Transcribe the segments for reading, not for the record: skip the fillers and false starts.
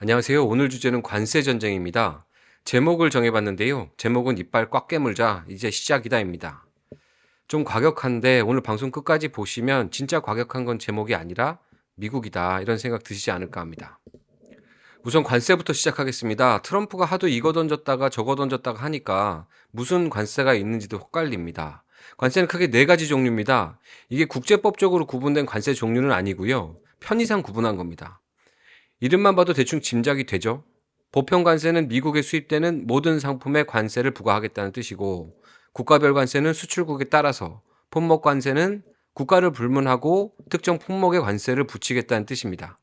안녕하세요. 오늘 주제는 관세 전쟁입니다. 제목을 정해봤는데요. 제목은 이빨 꽉 깨물자 이제 시작이다입니다. 좀 과격한데 오늘 방송 끝까지 보시면 진짜 과격한 건 제목이 아니라 미국이다 이런 생각 드시지 않을까 합니다. 우선 관세부터 시작하겠습니다. 트럼프가 하도 이거 던졌다가 저거 던졌다가 하니까 무슨 관세가 있는지도 헷갈립니다. 관세는 크게 네 가지 종류입니다. 이게 국제법적으로 구분된 관세 종류는 아니고요. 편의상 구분한 겁니다. 이름만 봐도 대충 짐작이 되죠. 보편관세는 미국에 수입되는 모든 상품에 관세를 부과하겠다는 뜻이고, 국가별 관세는 수출국에 따라서, 품목관세는 국가를 불문하고 특정 품목에 관세를 붙이겠다는 뜻입니다.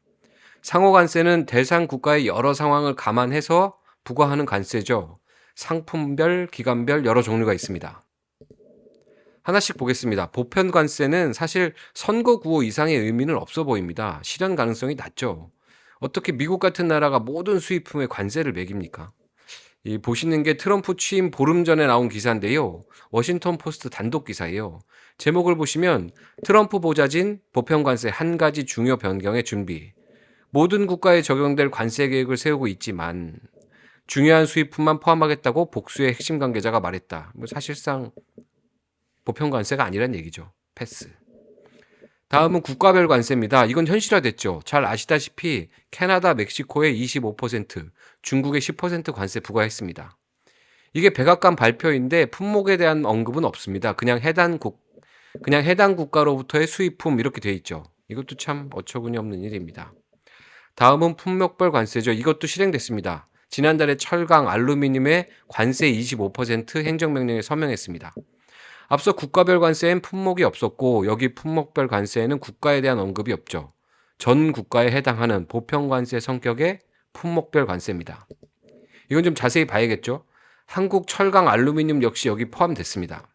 상호관세는 대상 국가의 여러 상황을 감안해서 부과하는 관세죠. 상품별, 기간별 여러 종류가 있습니다. 하나씩 보겠습니다. 보편관세는 사실 선거 구호 이상의 의미는 없어 보입니다. 실현 가능성이 낮죠. 어떻게 미국 같은 나라가 모든 수입품에 관세를 매깁니까? 이 보시는 게 트럼프 취임 보름 전에 나온 기사인데요. 워싱턴 포스트 단독 기사예요. 제목을 보시면 트럼프 보좌진 보편관세 한 가지 중요 변경의 준비. 모든 국가에 적용될 관세 계획을 세우고 있지만 중요한 수입품만 포함하겠다고 복수의 핵심 관계자가 말했다. 사실상 보편관세가 아니란 얘기죠. 패스. 다음은 국가별 관세입니다. 이건 현실화됐죠. 잘 아시다시피 캐나다, 멕시코에 25%, 중국에 10% 관세 부과했습니다. 이게 백악관 발표인데 품목에 대한 언급은 없습니다. 그냥 해당 국가로부터의 수입품 이렇게 돼 있죠. 이것도 참 어처구니 없는 일입니다. 다음은 품목별 관세죠. 이것도 실행됐습니다. 지난달에 철강, 알루미늄에 관세 25% 행정명령에 서명했습니다. 앞서 국가별 관세엔 품목이 없었고 여기 품목별 관세에는 국가에 대한 언급이 없죠. 전 국가에 해당하는 보편관세 성격의 품목별 관세입니다. 이건 좀 자세히 봐야겠죠. 한국 철강 알루미늄 역시 여기 포함됐습니다.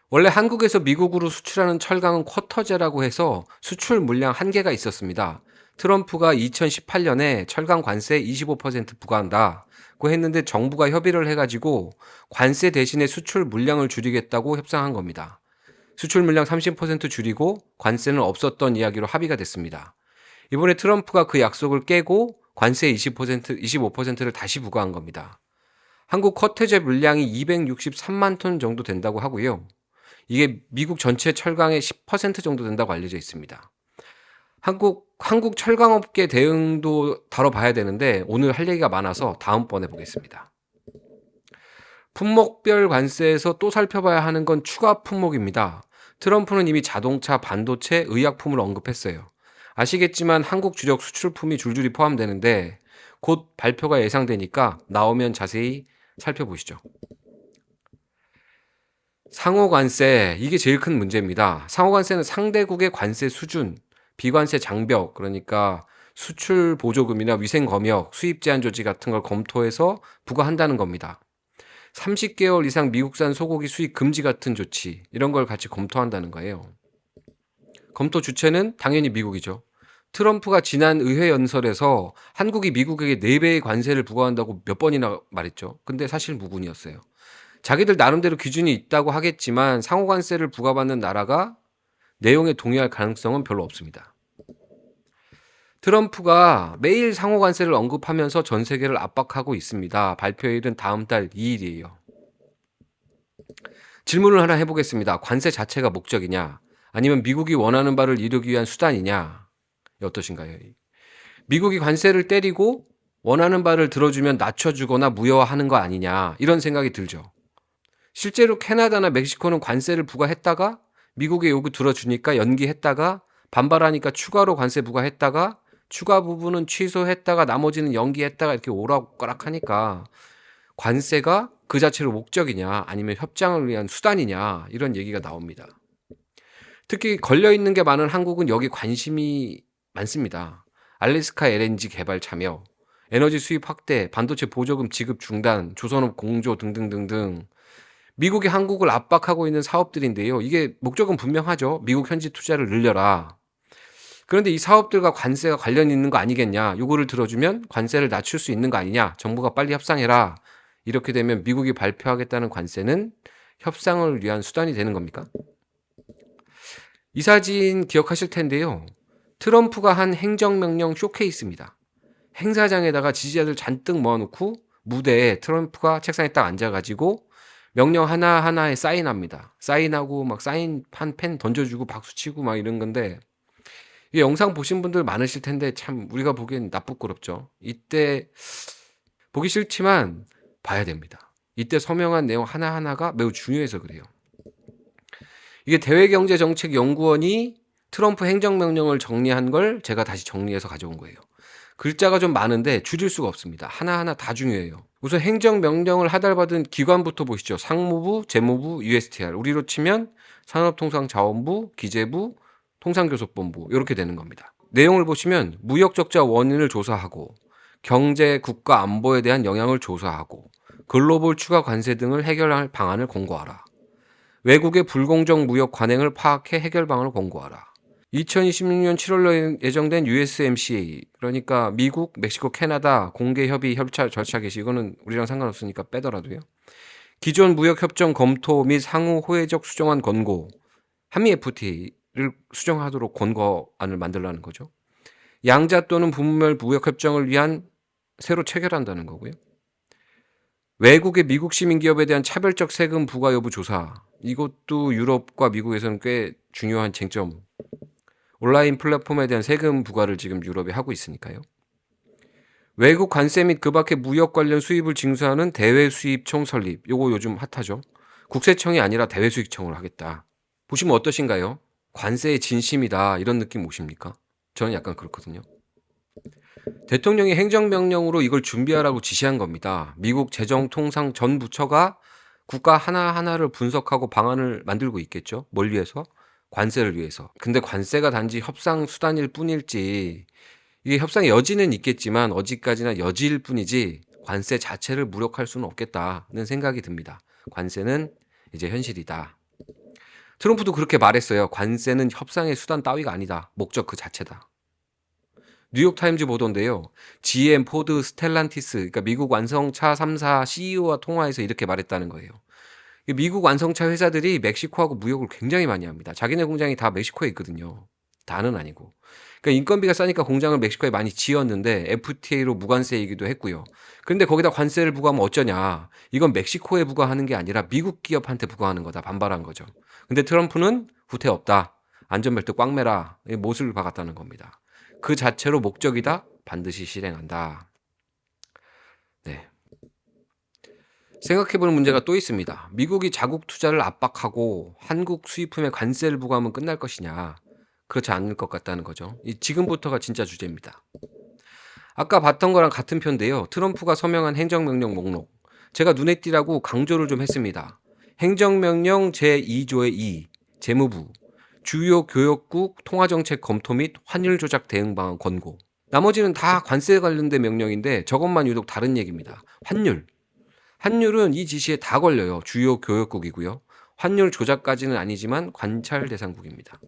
원래 한국에서 미국으로 수출하는 철강은 쿼터제라고 해서 수출 물량 한계가 있었습니다. 트럼프가 2018년에 철강 관세 25% 부과한다고 했는데 정부가 협의를 해가지고 관세 대신에 수출 물량을 줄이겠다고 협상한 겁니다. 수출 물량 30% 줄이고 관세는 없었던 이야기로 합의가 됐습니다. 이번에 트럼프가 그 약속을 깨고 관세 25%를 다시 부과한 겁니다. 한국 쿼터제 물량이 263만 톤 정도 된다고 하고요. 이게 미국 전체 철강의 10% 정도 된다고 알려져 있습니다. 한국 철강업계 대응도 다뤄봐야 되는데 오늘 할 얘기가 많아서 다음번에 보겠습니다. 품목별 관세에서 또 살펴봐야 하는 건 추가 품목입니다. 트럼프는 이미 자동차, 반도체, 의약품을 언급했어요. 아시겠지만 한국 주력 수출품이 줄줄이 포함되는데 곧 발표가 예상되니까 나오면 자세히 살펴보시죠. 상호관세, 이게 제일 큰 문제입니다. 상호관세는 상대국의 관세 수준, 비관세 장벽, 그러니까 수출 보조금이나 위생검역, 수입 제한 조치 같은 걸 검토해서 부과한다는 겁니다. 30개월 이상 미국산 소고기 수입 금지 같은 조치, 이런 걸 같이 검토한다는 거예요. 검토 주체는 당연히 미국이죠. 트럼프가 지난 의회 연설에서 한국이 미국에게 4배의 관세를 부과한다고 몇 번이나 말했죠. 근데 사실 무근이었어요. 자기들 나름대로 기준이 있다고 하겠지만 상호관세를 부과받는 나라가 내용에 동의할 가능성은 별로 없습니다. 트럼프가 매일 상호관세를 언급하면서 전 세계를 압박하고 있습니다. 발표일은 다음 달 2일이에요. 질문을 하나 해보겠습니다. 관세 자체가 목적이냐? 아니면 미국이 원하는 바를 이루기 위한 수단이냐? 어떠신가요? 미국이 관세를 때리고 원하는 바를 들어주면 낮춰주거나 무효화하는 거 아니냐? 이런 생각이 들죠. 실제로 캐나다나 멕시코는 관세를 부과했다가 미국의 요구 들어주니까 연기했다가 반발하니까 추가로 관세 부과했다가 추가 부분은 취소했다가 나머지는 연기했다가 이렇게 오락가락하니까 관세가 그 자체로 목적이냐 아니면 협상을 위한 수단이냐 이런 얘기가 나옵니다. 특히 걸려있는 게 많은 한국은 여기 관심이 많습니다. 알래스카 LNG 개발 참여, 에너지 수입 확대, 반도체 보조금 지급 중단, 조선업 공조 등등등등 미국이 한국을 압박하고 있는 사업들인데요. 이게 목적은 분명하죠. 미국 현지 투자를 늘려라. 그런데 이 사업들과 관세가 관련 있는 거 아니겠냐. 요거를 들어주면 관세를 낮출 수 있는 거 아니냐. 정부가 빨리 협상해라. 이렇게 되면 미국이 발표하겠다는 관세는 협상을 위한 수단이 되는 겁니까? 이 사진 기억하실 텐데요. 트럼프가 한 행정명령 쇼케이스입니다. 행사장에다가 지지자들 잔뜩 모아놓고 무대에 트럼프가 책상에 딱 앉아가지고 명령 하나하나에 사인합니다. 사인하고 막 사인판 펜 던져주고 박수치고 막 이런 건데, 이 영상 보신 분들 많으실 텐데 참 우리가 보기엔 나쁘끄럽죠. 이때 보기 싫지만 봐야 됩니다. 이때 서명한 내용 하나하나가 매우 중요해서 그래요. 이게 대외경제정책연구원이 트럼프 행정명령을 정리한 걸 제가 다시 정리해서 가져온 거예요. 글자가 좀 많은데 줄일 수가 없습니다. 하나하나 다 중요해요. 우선 행정명령을 하달받은 기관부터 보시죠. 상무부, 재무부, USTR. 우리로 치면 산업통상자원부, 기재부, 통상교섭본부 이렇게 되는 겁니다. 내용을 보시면 무역적자 원인을 조사하고 경제, 국가 안보에 대한 영향을 조사하고 글로벌 추가 관세 등을 해결할 방안을 공고하라. 외국의 불공정 무역 관행을 파악해 해결 방안을 공고하라. 2026년 7월로 예정된 USMCA, 그러니까 미국, 멕시코, 캐나다 공개협의 협차 절차 개시, 이거는 우리랑 상관없으니까 빼더라도요. 기존 무역협정 검토 및 상호 호혜적 수정안 권고, 한미 FTA를 수정하도록 권고안을 만들라는 거죠. 양자 또는 분별 무역협정을 위한 새로 체결한다는 거고요. 외국의 미국 시민 기업에 대한 차별적 세금 부과 여부 조사, 이것도 유럽과 미국에서는 꽤 중요한 쟁점. 온라인 플랫폼에 대한 세금 부과를 지금 유럽이 하고 있으니까요. 외국 관세 및 그 밖의 무역 관련 수입을 징수하는 대외수입청 설립, 요거 요즘 핫하죠. 국세청이 아니라 대외수입청을 하겠다. 보시면 어떠신가요? 관세의 진심이다, 이런 느낌 오십니까? 저는 약간 그렇거든요. 대통령이 행정명령으로 이걸 준비하라고 지시한 겁니다. 미국 재정통상 전 부처가 국가 하나하나를 분석하고 방안을 만들고 있겠죠. 뭘 위해서? 관세를 위해서. 근데 관세가 단지 협상 수단일 뿐일지, 이게 협상의 여지는 있겠지만 어디까지나 여지일 뿐이지 관세 자체를 무력할 수는 없겠다는 생각이 듭니다. 관세는 이제 현실이다. 트럼프도 그렇게 말했어요. 관세는 협상의 수단 따위가 아니다. 목적 그 자체다. 뉴욕타임즈 보도인데요. GM, 포드, 스텔란티스, 그러니까 미국 완성차 3사 CEO와 통화해서 이렇게 말했다는 거예요. 미국 완성차 회사들이 멕시코하고 무역을 굉장히 많이 합니다. 자기네 공장이 다 멕시코에 있거든요. 다는 아니고. 그러니까 인건비가 싸니까 공장을 멕시코에 많이 지었는데 FTA로 무관세이기도 했고요. 그런데 거기다 관세를 부과하면 어쩌냐. 이건 멕시코에 부과하는 게 아니라 미국 기업한테 부과하는 거다. 반발한 거죠. 근데 트럼프는 후퇴 없다. 안전벨트 꽉 매라. 못을 박았다는 겁니다. 그 자체로 목적이다. 반드시 실행한다. 네. 생각해볼 문제가 또 있습니다. 미국이 자국 투자를 압박하고 한국 수입품에 관세를 부과하면 끝날 것이냐. 그렇지 않을 것 같다는 거죠. 지금부터가 진짜 주제입니다. 아까 봤던 거랑 같은 편인데요. 트럼프가 서명한 행정명령 목록. 제가 눈에 띄라고 강조를 좀 했습니다. 행정명령 제2조의 2, 재무부, 주요 교역국 통화정책 검토 및 환율 조작 대응 방안 권고. 나머지는 다 관세 관련된 명령인데 저것만 유독 다른 얘기입니다. 환율은 이 지시에 다 걸려요. 주요 교역국이고요. 환율 조작까지는 아니지만 관찰 대상국입니다.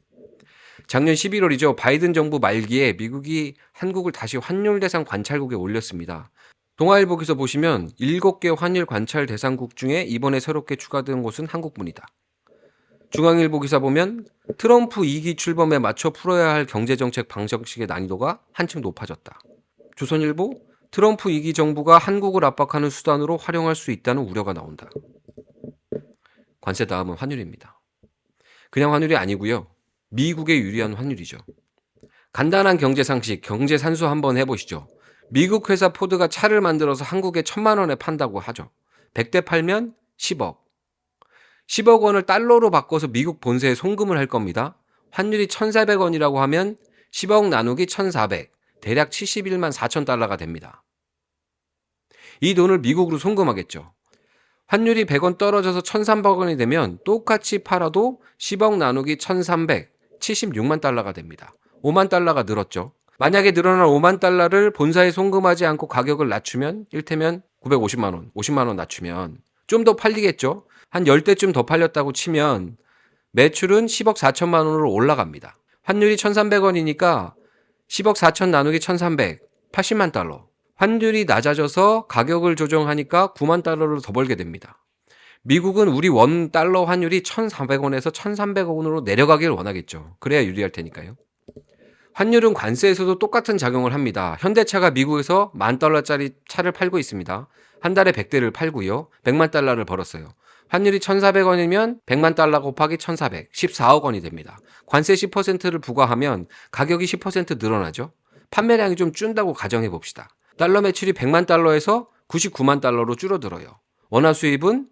작년 11월이죠. 바이든 정부 말기에 미국이 한국을 다시 환율 대상 관찰국에 올렸습니다. 동아일보 기사 보시면 7개 환율 관찰 대상국 중에 이번에 새롭게 추가된 곳은 한국뿐이다. 중앙일보 기사 보면 트럼프 2기 출범에 맞춰 풀어야 할 경제정책 방정식의 난이도가 한층 높아졌다. 조선일보 트럼프 2기 정부가 한국을 압박하는 수단으로 활용할 수 있다는 우려가 나온다. 관세 다음은 환율입니다. 그냥 환율이 아니고요. 미국에 유리한 환율이죠. 간단한 경제 상식, 경제 산수 한번 해보시죠. 미국 회사 포드가 차를 만들어서 한국에 1,000만 원에 판다고 하죠. 100대 팔면 10억. 10억 원을 달러로 바꿔서 미국 본사에 송금을 할 겁니다. 환율이 1,400원이라고 하면 10억 나누기 1,400, 대략 71만 4천 달러가 됩니다. 이 돈을 미국으로 송금하겠죠. 환율이 100원 떨어져서 1,300원이 되면 똑같이 팔아도 10억 나누기 1,300, 76만 달러가 됩니다. 5만 달러가 늘었죠. 만약에 늘어난 5만 달러를 본사에 송금하지 않고 가격을 낮추면, 일테면 950만 원, 50만 원 낮추면 좀 더 팔리겠죠. 한 10대쯤 더 팔렸다고 치면 매출은 10억 4천만 원으로 올라갑니다. 환율이 1,300원이니까 10억 4천 나누기 1,300, 80만 달러. 환율이 낮아져서 가격을 조정하니까 9만 달러를 더 벌게 됩니다. 미국은 우리 원 달러 환율이 1,400원에서 1,300원으로 내려가길 원하겠죠. 그래야 유리할 테니까요. 환율은 관세에서도 똑같은 작용을 합니다. 현대차가 미국에서 $10,000짜리 차를 팔고 있습니다. 한 달에 100대를 팔고요. 100만 달러를 벌었어요. 환율이 1,400원이면 100만 달러 곱하기 1,400, 14억 원이 됩니다. 관세 10%를 부과하면 가격이 10% 늘어나죠. 판매량이 좀 준다고 가정해 봅시다. 달러 매출이 100만 달러에서 99만 달러로 줄어들어요. 원화 수입은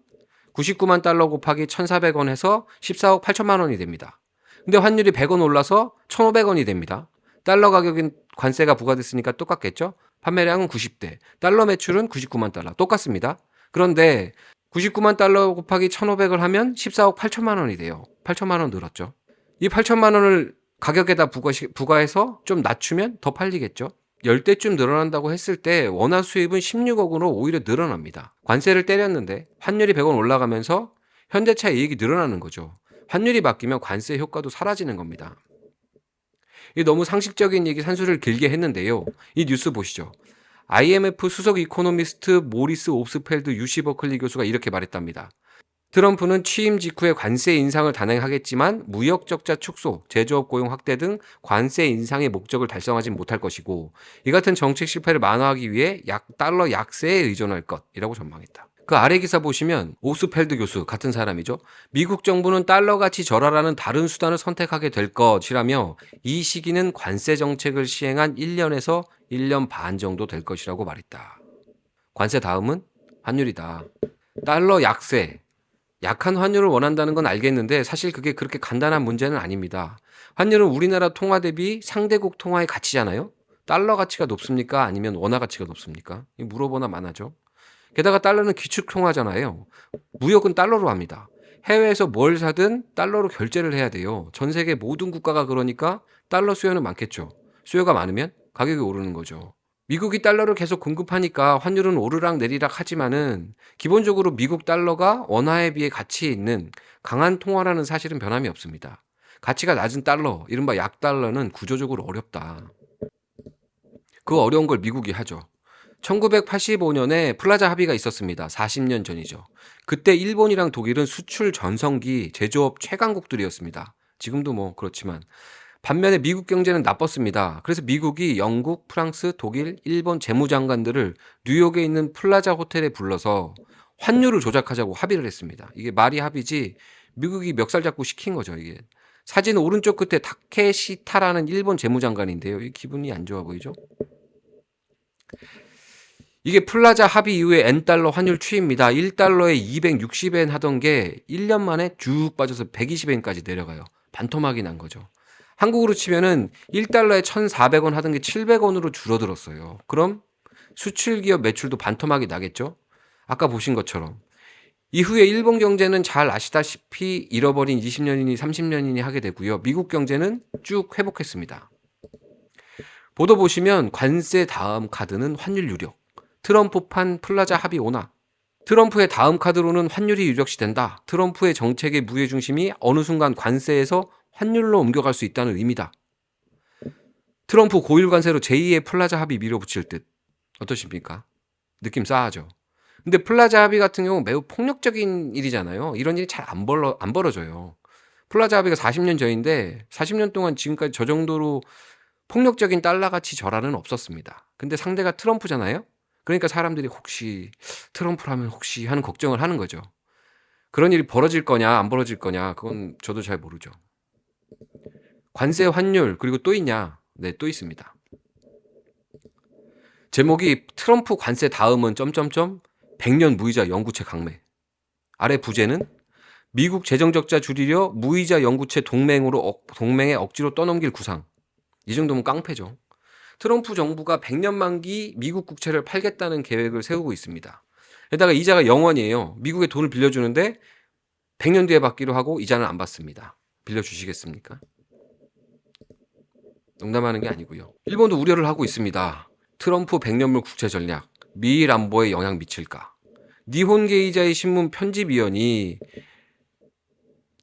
99만 달러 곱하기 1,400원 해서 14억 8천만 원이 됩니다. 근데 환율이 100원 올라서 1,500원이 됩니다. 달러 가격인 관세가 부과됐으니까 똑같겠죠? 판매량은 90대, 달러 매출은 99만 달러, 똑같습니다. 그런데 99만 달러 곱하기 1,500을 하면 14억 8천만 원이 돼요. 8천만 원 늘었죠. 이 8천만 원을 가격에다 부과해서 좀 낮추면 더 팔리겠죠. 10대쯤 늘어난다고 했을 때 원화 수입은 16억으로 오히려 늘어납니다. 관세를 때렸는데 환율이 100원 올라가면서 현대차 이익이 늘어나는 거죠. 환율이 바뀌면 관세 효과도 사라지는 겁니다. 이 너무 상식적인 얘기 산수를 길게 했는데요. 이 뉴스 보시죠. IMF 수석 이코노미스트 모리스 옵스펠드 UC 버클리 교수가 이렇게 말했답니다. 트럼프는 취임 직후에 관세 인상을 단행하겠지만 무역 적자 축소, 제조업 고용 확대 등 관세 인상의 목적을 달성하지 못할 것이고 이 같은 정책 실패를 만회하기 위해 달러 약세에 의존할 것이라고 전망했다. 그 아래 기사 보시면 오스펠드 교수 같은 사람이죠. 미국 정부는 달러 가치 절하라는 다른 수단을 선택하게 될 것이라며 이 시기는 관세 정책을 시행한 1년에서 1년 반 정도 될 것이라고 말했다. 관세 다음은 환율이다. 달러 약세. 약한 환율을 원한다는 건 알겠는데 사실 그게 그렇게 간단한 문제는 아닙니다. 환율은 우리나라 통화 대비 상대국 통화의 가치잖아요. 달러 가치가 높습니까? 아니면 원화 가치가 높습니까? 물어보나 마나죠. 게다가 달러는 기축 통화잖아요. 무역은 달러로 합니다. 해외에서 뭘 사든 달러로 결제를 해야 돼요. 전 세계 모든 국가가 그러니까 달러 수요는 많겠죠. 수요가 많으면 가격이 오르는 거죠. 미국이 달러를 계속 공급하니까 환율은 오르락 내리락 하지만은 기본적으로 미국 달러가 원화에 비해 가치 있는 강한 통화라는 사실은 변함이 없습니다. 가치가 낮은 달러, 이른바 약달러는 구조적으로 어렵다. 그 어려운 걸 미국이 하죠. 1985년에 플라자 합의가 있었습니다. 40년 전이죠. 그때 일본이랑 독일은 수출 전성기 제조업 최강국들이었습니다. 지금도 뭐 그렇지만 반면에 미국 경제는 나빴습니다. 그래서 미국이 영국, 프랑스, 독일, 일본 재무장관들을 뉴욕에 있는 플라자 호텔에 불러서 환율을 조작하자고 합의를 했습니다. 이게 말이 합의지 미국이 멱살 잡고 시킨 거죠. 이게 사진 오른쪽 끝에 타케시타라는 일본 재무장관인데요. 이 기분이 안 좋아 보이죠? 이게 플라자 합의 이후에 N달러 환율 추이입니다. 1달러에 260엔 하던 게 1년 만에 쭉 빠져서 120엔까지 내려가요. 반토막이 난 거죠. 한국으로 치면은 1달러에 1,400원 하던 게 700원으로 줄어들었어요. 그럼 수출 기업 매출도 반토막이 나겠죠? 아까 보신 것처럼. 이후에 일본 경제는 잘 아시다시피 잃어버린 20년이니 30년이니 하게 되고요. 미국 경제는 쭉 회복했습니다. 보도 보시면 관세 다음 카드는 환율 유력. 트럼프판 플라자 합의 오나. 트럼프의 다음 카드로는 환율이 유력시 된다. 트럼프의 정책의 무게 중심이 어느 순간 관세에서 환율로 옮겨갈 수 있다는 의미다. 트럼프 고일 관세로 제2의 플라자 합의 밀어붙일 듯. 어떠십니까? 느낌 싸하죠. 근데 플라자 합의 같은 경우 매우 폭력적인 일이잖아요. 이런 일이 잘 안 벌어져요. 플라자 합의가 40년 전인데 40년 동안 지금까지 저 정도로 폭력적인 달러 가치 절하는 없었습니다. 근데 상대가 트럼프잖아요. 그러니까 사람들이 혹시 트럼프라면 혹시 하는 걱정을 하는 거죠. 그런 일이 벌어질 거냐 안 벌어질 거냐 그건 저도 잘 모르죠. 관세 환율 그리고 또 있냐? 네, 또 있습니다. 제목이 트럼프 관세 다음은 점점점 100년 무이자 영구채 강매. 아래 부제는 미국 재정적자 줄이려 무이자 영구채 동맹에 억지로 떠넘길 구상. 이 정도면 깡패죠. 트럼프 정부가 100년 만기 미국 국채를 팔겠다는 계획을 세우고 있습니다. 게다가 이자가 0원이에요. 미국에 돈을 빌려주는데 100년 뒤에 받기로 하고 이자는 안 받습니다. 빌려주시겠습니까? 농담하는 게 아니고요. 일본도 우려를 하고 있습니다. 트럼프 100년물 국채 전략, 미일 안보에 영향 미칠까? 니혼게이자의 신문 편집위원이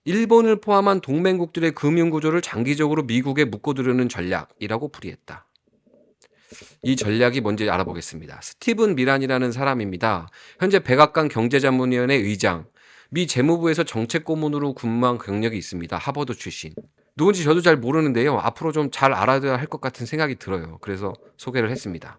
일본을 포함한 동맹국들의 금융구조를 장기적으로 미국에 묶어두려는 전략이라고 풀이했다. 이 전략이 뭔지 알아보겠습니다. 스티븐 미란이라는 사람입니다. 현재 백악관 경제자문위원회 의장, 미 재무부에서 정책고문으로 근무한 경력이 있습니다. 하버드 출신. 누군지 저도 잘 모르는데요. 앞으로 좀 잘 알아둬야 할 것 같은 생각이 들어요. 그래서 소개를 했습니다.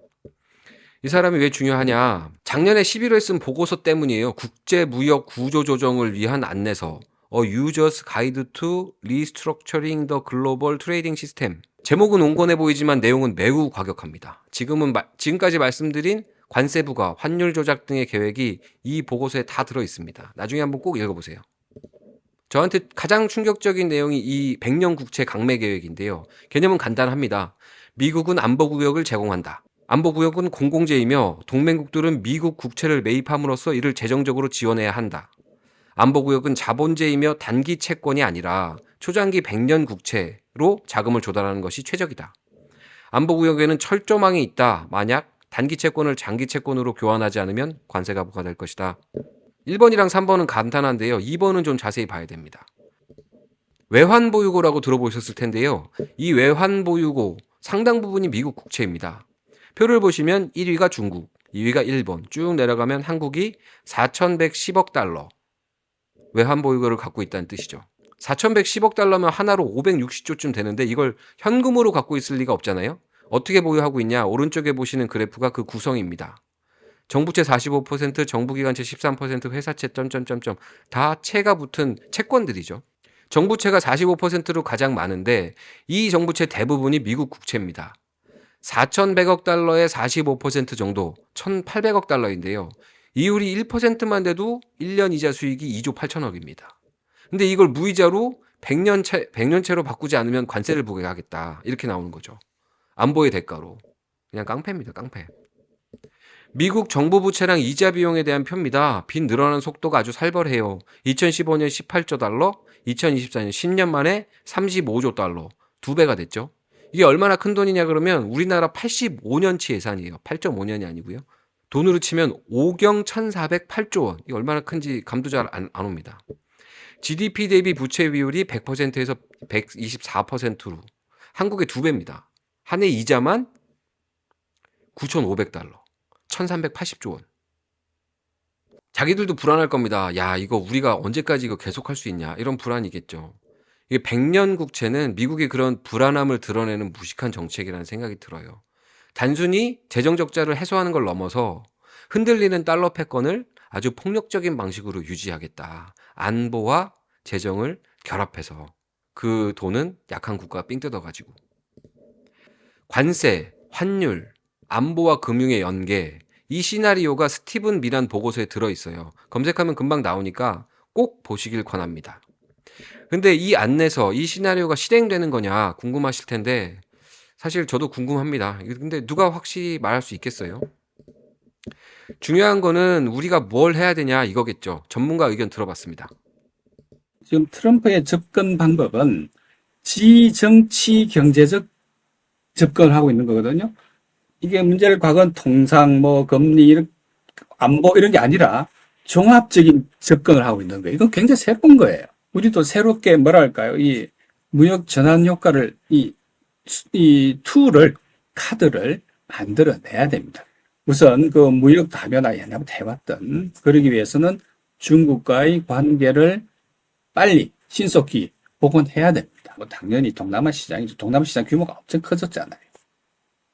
이 사람이 왜 중요하냐? 작년에 11월에 쓴 보고서 때문이에요. 국제무역 구조조정을 위한 안내서 A User's Guide to Restructuring the Global Trading System. 제목은 온건해 보이지만 내용은 매우 과격합니다. 지금까지 말씀드린 관세부가 환율 조작 등의 계획이 이 보고서에 다 들어 있습니다. 나중에 한번 꼭 읽어보세요. 저한테 가장 충격적인 내용이 이 100년 국채 강매 계획인데요. 개념은 간단합니다. 미국은 안보구역을 제공한다. 안보구역은 공공재이며 동맹국들은 미국 국채를 매입함으로써 이를 재정적으로 지원해야 한다. 안보구역은 자본재이며 단기 채권이 아니라 초장기 100년 국채로 자금을 조달하는 것이 최적이다. 안보구역에는 철조망이 있다. 만약 단기 채권을 장기 채권으로 교환하지 않으면 관세가 부과될 것이다. 1번이랑 3번은 간단한데요. 2번은 좀 자세히 봐야 됩니다. 외환보유고라고 들어보셨을 텐데요. 이 외환보유고 상당 부분이 미국 국채입니다. 표를 보시면 1위가 중국, 2위가 일본, 쭉 내려가면 한국이 4,110억 달러 외환보유고를 갖고 있다는 뜻이죠. 4,110억 달러면 하나로 560조쯤 되는데 이걸 현금으로 갖고 있을 리가 없잖아요. 어떻게 보유하고 있냐? 오른쪽에 보시는 그래프가 그 구성입니다. 정부채 45%, 정부기관채 13%, 회사채 점점점점 다 채가 붙은 채권들이죠. 정부채가 45%로 가장 많은데 이 정부채 대부분이 미국 국채입니다. 4,100억 달러의 45% 정도, 1,800억 달러인데요. 이율이 1%만 돼도 1년 이자 수익이 2조 8천억입니다. 근데 이걸 무이자로 100년채로 바꾸지 않으면 관세를 부과하겠다. 이렇게 나오는 거죠. 안보의 대가로. 그냥 깡패입니다. 깡패. 미국 정부 부채랑 이자 비용에 대한 표입니다. 빚 늘어나는 속도가 아주 살벌해요. 2015년 18조 달러, 2024년 10년 만에 35조 달러. 2배가 됐죠. 이게 얼마나 큰 돈이냐 그러면 우리나라 85년치 예산이에요. 8.5년이 아니고요. 돈으로 치면 5경 1,408조 원. 이게 얼마나 큰지 감도 잘 안 옵니다. GDP 대비 부채 비율이 100%에서 124%로 한국의 2배입니다. 한 해 이자만 9,500달러. 1,380조 원. 자기들도 불안할 겁니다. 야, 이거 우리가 언제까지 이거 계속할 수 있냐? 이런 불안이겠죠. 이게 100년 국채는 미국의 그런 불안함을 드러내는 무식한 정책이라는 생각이 들어요. 단순히 재정 적자를 해소하는 걸 넘어서 흔들리는 달러 패권을 아주 폭력적인 방식으로 유지하겠다. 안보와 재정을 결합해서 그 돈은 약한 국가가 삥 뜯어가지고. 관세, 환율, 안보와 금융의 연계, 이 시나리오가 스티븐 미란 보고서에 들어있어요. 검색하면 금방 나오니까 꼭 보시길 권합니다. 근데 이 안내서, 이 시나리오가 실행되는 거냐 궁금하실 텐데 사실 저도 궁금합니다. 근데 누가 확실히 말할 수 있겠어요? 중요한 거는 우리가 뭘 해야 되냐 이거겠죠. 전문가 의견 들어봤습니다. 지금 트럼프의 접근 방법은 지정치 경제적 접근을 하고 있는 거거든요. 이게 문제를 과거는 통상, 금리, 안보 이런 게 아니라 종합적인 접근을 하고 있는 거예요. 이건 굉장히 새로운 거예요. 우리도 새롭게 뭐랄까요? 이 무역 전환 효과를, 이 카드를 만들어내야 됩니다. 우선 그 무역 다변화 옛날부터 해왔던, 그러기 위해서는 중국과의 관계를 빨리, 신속히 복원해야 됩니다. 당연히 동남아 시장이죠. 동남아 시장 규모가 엄청 커졌잖아요.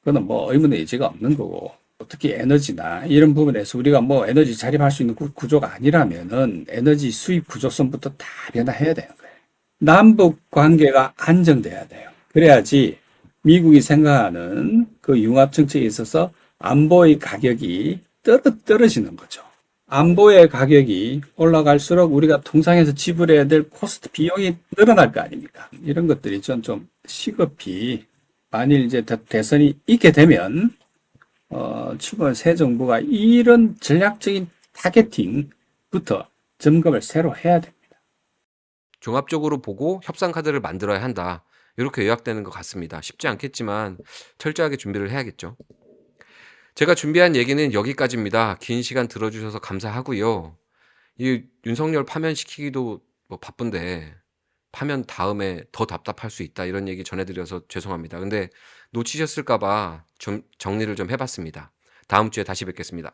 그거는 의문의 여지가 없는 거고, 특히 에너지나 이런 부분에서 우리가 에너지 자립할 수 있는 구조가 아니라면은 에너지 수입 구조선부터 다 변화해야 되는 거예요. 남북 관계가 안정돼야 돼요. 그래야지 미국이 생각하는 그 융합 정책에 있어서 안보의 가격이 떨어지는 거죠. 안보의 가격이 올라갈수록 우리가 통상에서 지불해야 될 코스트 비용이 늘어날 거 아닙니까? 이런 것들이 좀 시급히 만일 이제 대선이 있게 되면 추가로 새 정부가 이런 전략적인 타겟팅부터 점검을 새로 해야 됩니다. 종합적으로 보고 협상 카드를 만들어야 한다. 이렇게 요약되는 것 같습니다. 쉽지 않겠지만 철저하게 준비를 해야겠죠. 제가 준비한 얘기는 여기까지입니다. 긴 시간 들어주셔서 감사하고요. 이 윤석열 파면시키기도 바쁜데 파면 다음에 더 답답할 수 있다 이런 얘기 전해드려서 죄송합니다. 근데 놓치셨을까봐 좀 정리를 좀 해봤습니다. 다음 주에 다시 뵙겠습니다.